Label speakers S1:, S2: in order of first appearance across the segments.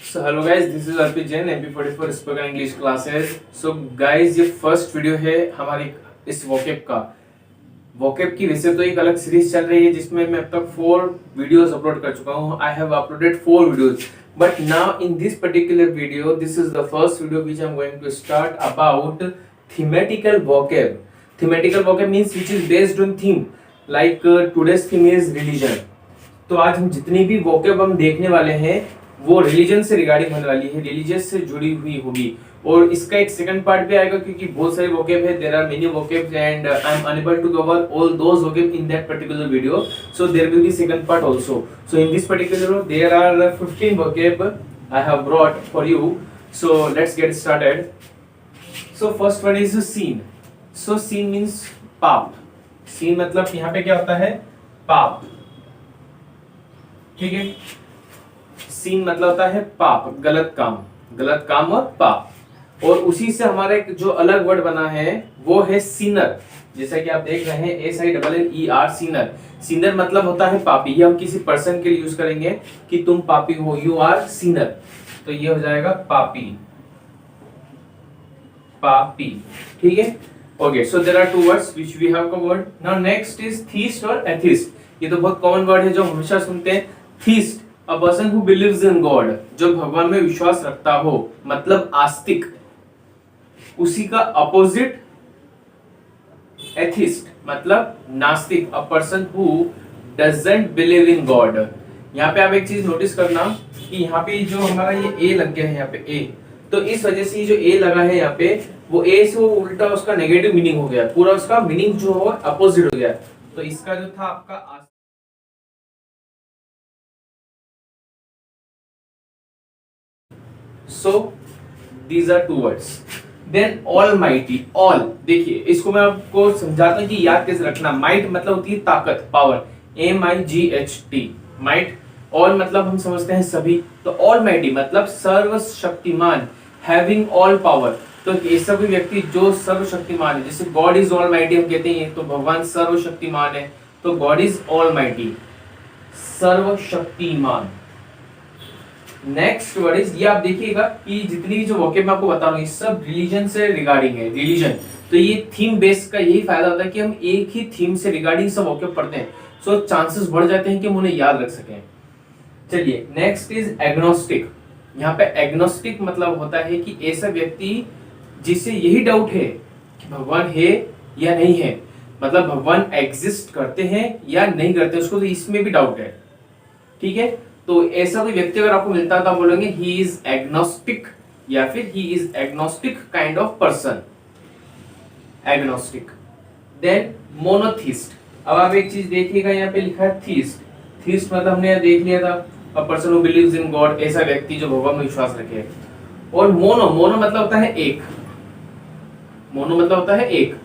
S1: So hello guys, this is Arpit Jain, MP44 spoken English classes. So guys ये first video है हमारी इस vocab का। Vocab की वैसे तो एक अलग सीरीज चल रही है जिसमें मैं अब तक 4 वीडियोस अपलोड कर चुका हूँ। I have uploaded 4 videos, but now in this particular video this is the first video which I am going to start about thematical vocab. Thematical vocab means which is based on theme, like today's theme is religion. तो आज हम जितनी भी vocab हम देखने वाले हैं वो रिलीजन से रिगार्डिंग होने वाली है, रिलीजियस से जुड़ी हुई होगी। और इसका एक सेकंड पार्ट भी आएगा क्योंकि बहुत सारे वोकेब है, there are many vocabs and I am unable to cover all those vocab in that particular video, so there will be second part also. So in this particular there are 15 vocab I have brought for you, so let's get started. So first one is sin. So sin means पाप। Sin मतलब यहाँ पे क्या होता है? पाप। ठीक है, सीन मतलब होता है पाप, गलत काम और पाप। और उसी से हमारा एक जो अलग वर्ड बना है वो है सिनर। जैसा कि आप देख रहे हैं SINNER, सिनर। सिनर मतलब होता है पापी। ये हम किसी पर्सन के लिए यूज करेंगे कि तुम पापी हो, यू आर सिनर, तो ये हो जाएगा पापी। पापी, ठीक है। Okay, so there are 2 words which we have covered. Now next is theist और एथिस्ट। ये तो बहुत कॉमन वर्ड है जो हम हमेशा सुनते हैं। Theist, A person who believes in God, जो भगवान में विश्वास रखता हो, मतलब आस्तिक। उसी का अपोजिट एथिस्ट, मतलब नास्तिक, A person who doesn't believe in God। यहाँ पे आप एक चीज नोटिस करना कि यहाँ पे जो हमारा ये A लग गया है, यहाँ पे A, तो इस वजह से जो A लगा है यहाँ पे, वो A से वो उल्टा उसका नेगेटिव मीनिंग हो गया, पूरा उसका मीनिंग जो हो अपोजिट हो गया। तो इसका जो था आपका So these are 2 words. Then Almighty, all, देखिए इसको मैं आपको समझाता हूँ कि याद कैसे रखना। माइट मतलब होती है ताकत, पावर, MIGHT, माइट। ऑल मतलब हम समझते हैं सभी, तो Almighty मतलब सर्वशक्तिमान, हैविंग ऑल पावर। तो ऐसा कोई व्यक्ति जो सर्वशक्तिमान है, जैसे गॉड इज ऑलमाइटी हम कहते हैं, तो भगवान सर्वशक्तिमान है, तो गॉड इज ऑलमाइटी, सर्वशक्तिमान। नेक्स्ट वर्ड इज, ये आप देखिएगा कि जितनी भी जो वोकेब मैं आपको बता रहा हूँ ये सब रिलीजन से रिगार्डिंग है। रिलीजन, तो ये थीम बेस्ड का यही फायदा होता है कि हम एक ही थीम से रिगार्डिंग सब वोकेब पढ़ते हैं, सो चांसेस बढ़ जाते हैं कि हम उन्हें याद रख सकें। चलिए नेक्स्ट इज एग्नोस्टिक। यहाँ पे एग्नोस्टिक मतलब होता है कि ऐसा व्यक्ति जिसे यही डाउट है कि भगवान है या नहीं है, मतलब भगवान एग्जिस्ट करते हैं या नहीं करते, उसको तो इसमें भी डाउट है। ठीक है, तो ऐसा कोई व्यक्ति अगर आपको मिलता है तो आप बोलेंगे ही इज एग्नोस्टिक, या फिर he is agnostic kind of person, agnostic. Then monotheist. अब आप एक चीज देखिएगा, यहाँ पे लिखा है थीस्ट। थीस्ट मतलब हमने देख लिया था a person who believes in God, ऐसा व्यक्ति जो भगवान में विश्वास रखे। और मोनो मतलब होता है एक। मोनो मतलब होता है एक,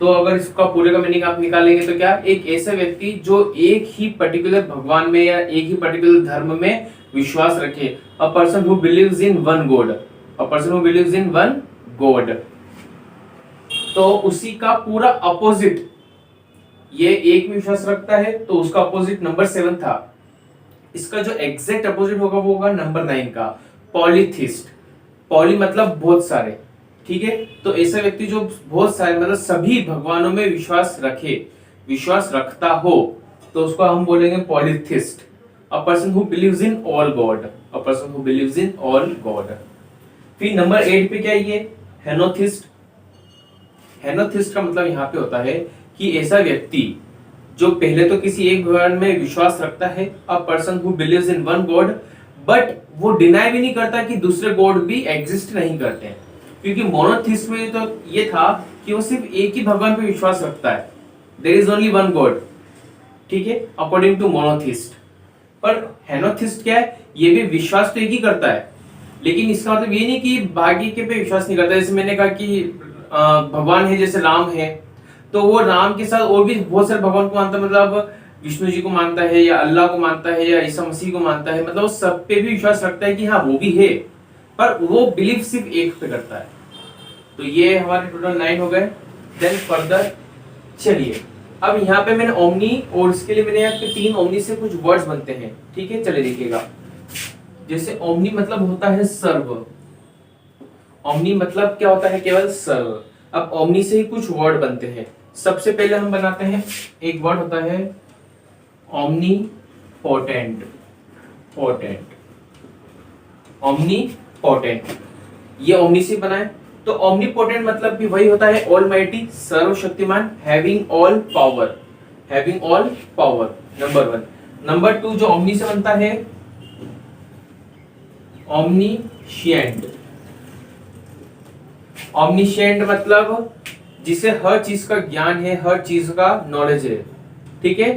S1: तो अगर इसका पूरे का मीनिंग आप निकालेंगे तो क्या, एक ऐसा व्यक्ति जो एक ही पर्टिकुलर भगवान में या एक ही पर्टिकुलर धर्म में विश्वास रखे। A person who believes in one God, a person who believes in one God. तो उसी का पूरा अपोजिट, ये एक में विश्वास रखता है तो उसका अपोजिट नंबर 7 था। इसका जो एग्जैक्ट अपोजिट होगा वो होगा नंबर 9 का, पॉलीथिस्ट। पॉली मतलब बहुत सारे, ठीक है। तो ऐसा व्यक्ति जो बहुत सारे मतलब सभी भगवानों में विश्वास रखता हो, तो उसको हम बोलेंगे polytheist. A person who believes in all God, a person who believes in all God. फिर नंबर 8 पे क्या है ये, हेनोथिस्ट। हेनोथिस्ट का मतलब यहाँ पे होता है कि ऐसा व्यक्ति जो पहले तो किसी एक भगवान में विश्वास रखता है, a person who believes in one God, but वो डिनाई भी नहीं करता कि दूसरे गॉड भी एग्जिस्ट नहीं करते हैं। क्योंकि मोनोथिस्ट में तो ये था कि वो सिर्फ एक ही भगवान पे विश्वास रखता है, there is only one God, ठीक है, अकॉर्डिंग टू मोनोथिस्ट। पर हेनोथिस्ट क्या है, ये भी विश्वास तो एक ही करता है, लेकिन इसका मतलब ये नहीं कि बाकी के पे विश्वास नहीं करता। जैसे मैंने कहा कि भगवान है, जैसे राम है, तो वो राम के साथ और भी बहुत सारे भगवान को मानता है, मतलब विष्णु जी को मानता है या अल्लाह को मानता है या ईसा मसीह को मानता है, मतलब वो सब पे भी विश्वास रखता है कि हाँ वो भी है, पर वो बिलीव सिर्फ एक पे करता है। तो ये हमारे टोटल 9 हो गए। देन फर्दर चलिए, अब यहाँ पे मैंने ओमनी, और इसके लिए मैंने यहाँ पे 3 ओमनी से कुछ वर्ड्स बनते हैं, ठीक है। चलिए देखिएगा, जैसे ओमनी मतलब होता है सर्व, ओमनी मतलब क्या होता है, केवल सर्व। अब ओमनी से ही कुछ वर्ड बनते हैं। सबसे पहले हम बनाते हैं, एक वर्ड होता है omni potent, potent, omni potent, ये ओमनी से बना है। तो ओमनी पोटेंट मतलब भी वही होता है ऑलमाइटी, सर्वशक्तिमान, having all power, having all power, number 1। Number 2 जो ओमनी से बनता है, ओमनीशिएंट, ओमनीशिएंट मतलब जिसे हर चीज का ज्ञान है, हर चीज का नॉलेज है, ठीक है।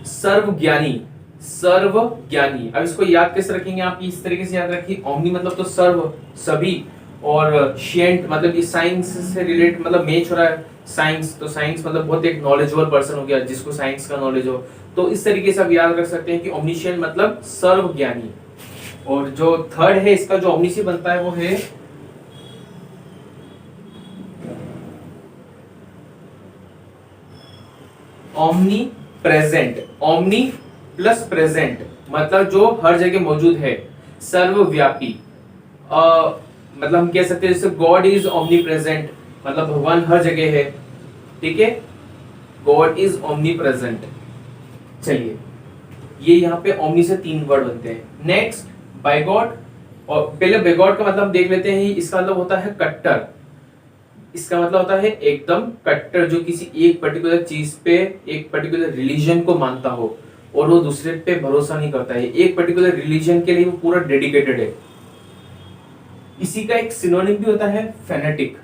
S1: सर्वज्ञानी, सर्वज्ञानी। अब इसको याद कैसे रखेंगे आप, इस तरीके से याद रखिए, ओमनी मतलब तो सर्व, सभी, और शिएंट मतलब ये साइंस से रिलेट, मतलब मैच हो रहा है साइंस, तो साइंस मतलब बहुत एक नॉलेजेबल पर्सन हो गया जिसको साइंस का नॉलेज हो। तो इस तरीके से आप याद रख सकते हैं कि ओमनीशिएंट मतलब सर्वज्ञानी। और जो थर्ड है इसका जो ओमनी से बनता है वो है omni present, omni plus present मतलब जो हर जगह मौजूद है, सर्वव्यापी। मतलब हम कह सकते हैं जैसे गॉड इज ओमनी प्रेजेंट, मतलब भगवान हर जगह है, ठीक है, गॉड इज ओमनी प्रेजेंट। चलिए, ये यहाँ पे ओमनी से 3 वर्ड बनते हैं। नेक्स्ट बाय गॉड, और पहले बाय गॉड का मतलब देख लेते हैं। इसका मतलब होता है कट्टर, इसका मतलब होता है एकदम कट्टर, जो किसी एक पर्टिकुलर चीज पे, एक पर्टिकुलर रिलीजन को मानता हो और वो दूसरे पे भरोसा नहीं करता है, एक पर्टिकुलर रिलीजन के लिए वो पूरा डेडिकेटेड है। इसी का एक सिनोनिम भी होता है फैनेटिक।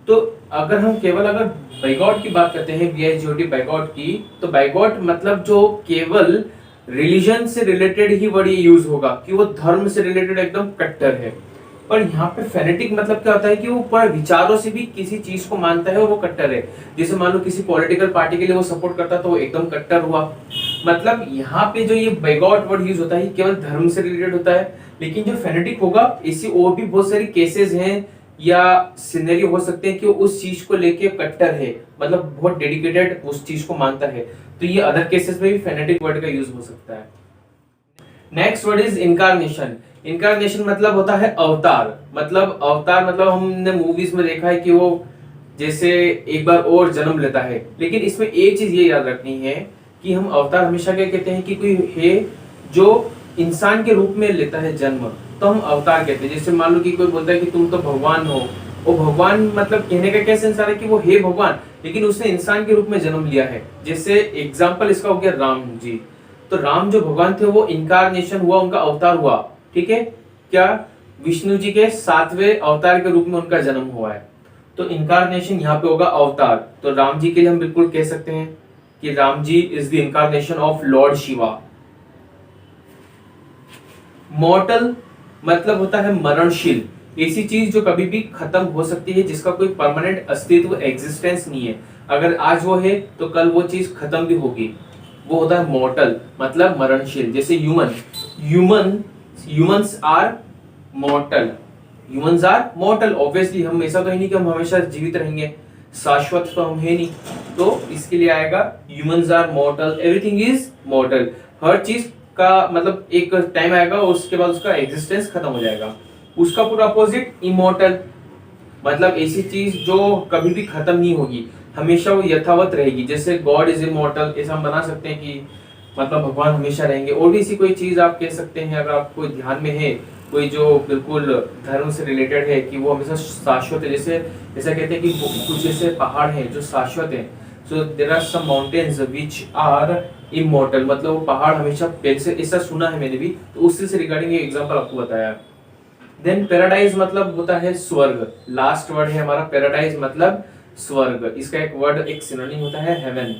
S1: तो अगर हम केवल अगर बाइगॉट की बात करते हैं, BIGOT बाइगॉट की, तो बाइगॉट मतलब जो केवल रिलीजन से रिलेटेड ही वर्ड ये यूज होगा, कि वो धर्म से रिलेटेड एकदम कट्टर है। पर यहाँ पे फेनेटिक मतलब क्या होता है कि वो पूरा विचारों से भी किसी चीज को मानता है और वो कट्टर है। जैसे मान लो किसी पॉलिटिकल पार्टी के लिए वो सपोर्ट करता तो वो एकदम कट्टर हुआ। मतलब यहाँ पे जो ये बाइगॉट वर्ड यूज होता है केवल धर्म से रिलेटेड होता है, लेकिन जो फेनेटिक होगा इसी और भी बहुत सारी केसेस हैं या सिनेरियो हो सकते हैं कि उस चीज को लेके कट्टर है, मतलब बहुत डेडिकेटेड उस चीज को मानता है। तो ये अदर केसेस में भी फेनेटिक वर्ड का यूज हो सकता है। Next word is incarnation. Incarnation मतलब होता है अवतार, मतलब अवतार मतलब हमने मूवीज में देखा है कि वो जैसे एक बार और जन्म लेता है। लेकिन इसमें एक चीज ये याद रखनी है कि हम अवतार हमेशा क्या कहते हैं कि कोई है जो इंसान के रूप में लेता है जन्म, तो हम अवतार कहते हैं। जैसे मान लो कि कोई बोलता है कि तुम तो भगवान हो, वो भगवान मतलब कहने का क्या सेंस आ रहा है कि वो है भगवान, लेकिन उसने इंसान के रूप में जन्म लिया है। जैसे एग्जाम्पल इसका हो गया राम जी, तो राम जो भगवान थे वो इनकारनेशन हुआ, उनका अवतार हुआ, ठीक है। क्या विष्णु जी के 7वें अवतार के रूप में उनका जन्म हुआ है, तो इनकारनेशन यहाँ पे होगा अवतार। तो राम जी के लिए हम बिल्कुल कह सकते हैं कि Ram ji is the incarnation of lord Shiva. Mortal मतलब होता है मरणशील, ऐसी चीज जो कभी भी खत्म हो सकती है, जिसका कोई परमानेंट अस्तित्व एग्जिस्टेंस नहीं है। अगर आज वो है तो कल वो चीज खत्म भी होगी, वो होता है मॉर्टल मतलब मरणशील। जैसे humans are mortal, humans are mortal. Obviously हम ऐसा तो है नहीं कि हम हमेशा जीवित रहेंगे, शाश्वत तो हम है नहीं, तो इसके लिए आएगा humans are mortal, everything is mortal. हर चीज का मतलब एक टाइम आएगा और उसके बाद उसका एग्जिस्टेंस खत्म हो जाएगा। उसका पूरा अपोजिट इमॉर्टल, मतलब ऐसी चीज जो कभी भी खत्म नहीं होगी, हमेशा वो यथावत रहेगी। जैसे गॉड इज इमॉर्टल, ऐसा हम बना सकते हैं कि मतलब भगवान हमेशा रहेंगे। और भी ऐसी कोई चीज आप कह सकते हैं अगर आपको ध्यान में है, कोई जो बिल्कुल धर्म से रिलेटेड है कि वो हमेशा शाश्वत है। जैसे ऐसा कहते हैं कि कुछ ऐसे पहाड़ हैं जो शाश्वत हैं, so there are some mountains which are immortal, मतलब वो पहाड़ हमेशा, ऐसा सुना है मैंने भी, तो उससे से रिगार्डिंग एक एग्जांपल आपको बताया। देन पैराडाइज मतलब होता है स्वर्ग, लास्ट वर्ड है हमारा पैराडाइज मतलब स्वर्ग। इसका एक वर्ड, एक सिनोनिम होता है हेवन,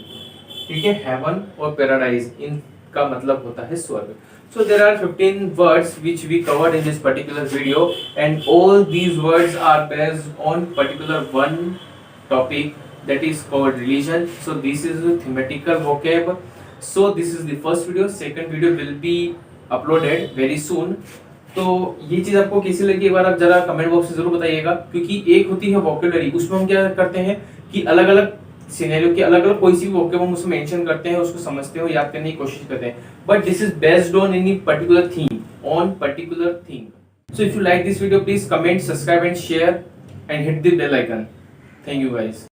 S1: ठीक है। हेवन और पैराडाइज इनका मतलब होता है स्वर्ग। So there are 15 words which we covered in this particular video, and all these words are based on particular one topic, that is called religion. So this is a thematical vocab. So this is the first video. Second video will be uploaded very soon. तो ये चीज आपको कैसी लगी एक बार आप जरा comment box में जरूर बताइएगा, क्योंकि एक होती है वोकेबलरी, उसमें हम क्या करते हैं कि अलग अलग सिनेरियो की अलग अलग कोई सी भी वोकेब हम उसमें मेंशन करते हैं, उसको समझते हो, याद करने की कोशिश करते हैं, but this is based on any particular theme, on particular theme. So if you like this video, please comment, subscribe and share and hit the bell icon. Thank you guys.